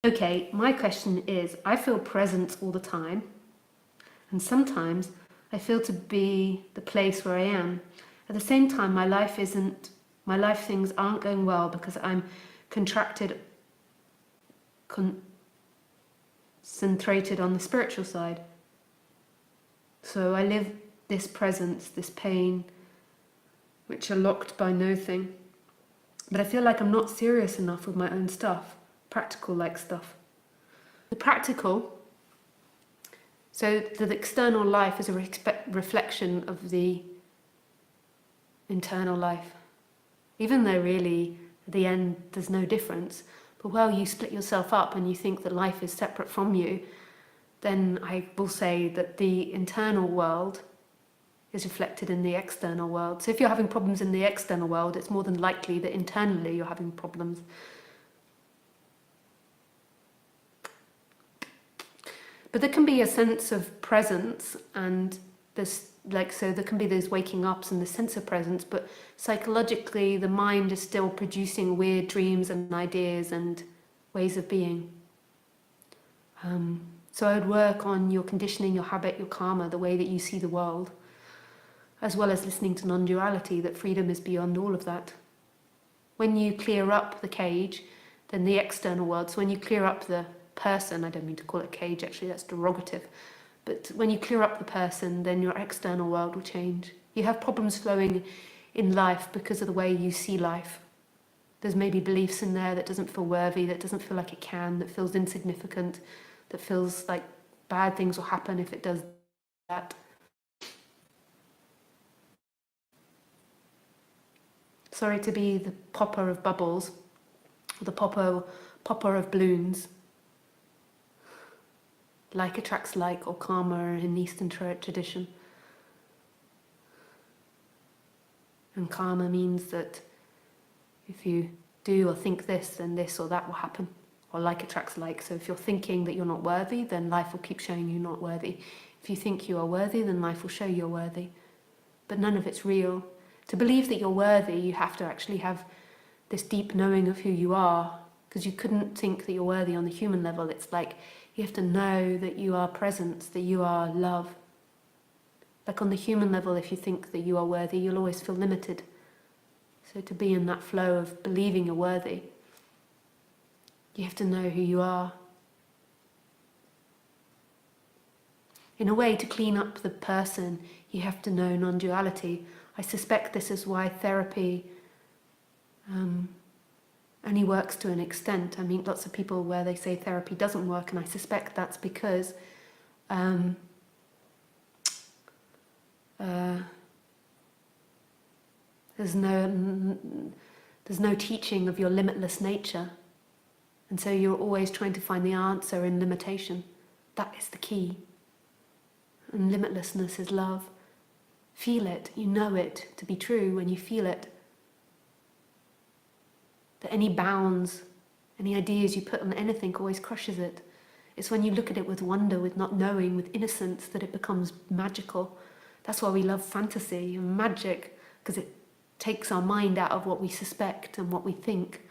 Okay, my question is, I feel presence all the time, and sometimes I feel to be the place where I am. At the same time, my life things aren't going well because I'm concentrated on the spiritual side. So I live this presence, this pain, which are locked by no thing. But I feel like I'm not serious enough with my own stuff, practical like stuff. The practical, so the external life is a reflection of the internal life. Even though really, at the end, there's no difference. But while you split yourself up and you think that life is separate from you, then I will say that the internal world is reflected in the external world. So if you're having problems in the external world, it's more than likely that internally you're having problems. But there can be a sense of presence, and so there can be those waking ups and the sense of presence, but psychologically the mind is still producing weird dreams and ideas and ways of being. So I would work on your conditioning, your habit, your karma, the way that you see the world, as well as listening to non-duality, that freedom is beyond all of that. When you clear up the cage, then the external world, so when you clear up the person, I don't mean to call it cage, actually that's derogative, but when you clear up the person, then your external world will change. You have problems flowing in life because of the way you see life. There's maybe beliefs in there that doesn't feel worthy, that doesn't feel like it can, that feels insignificant, that feels like bad things will happen if it does that. Sorry to be the popper of bubbles, or the popper of balloons. Like attracts like, or karma in the Eastern tradition. And karma means that if you do or think this, then this or that will happen. Or like attracts like. So if you're thinking that you're not worthy, then life will keep showing you not worthy. If you think you are worthy, then life will show you're worthy. But none of it's real. To believe that you're worthy, you have to actually have this deep knowing of who you are, because you couldn't think that you're worthy on the human level. It's like you have to know that you are presence, that you are love. Like on the human level, if you think that you are worthy, you'll always feel limited. So to be in that flow of believing you're worthy, you have to know who you are. In a way, to clean up the person, you have to know non-duality. I suspect this is why therapy only works to an extent. I meet lots of people where they say therapy doesn't work, and I suspect that's because there's no teaching of your limitless nature, and so you're always trying to find the answer in limitation. That is the key. And limitlessness is love. Feel it, you know it to be true when you feel it. That any bounds, any ideas you put on anything always crushes it. It's when you look at it with wonder, with not knowing, with innocence, that it becomes magical. That's why we love fantasy and magic, because it takes our mind out of what we suspect and what we think.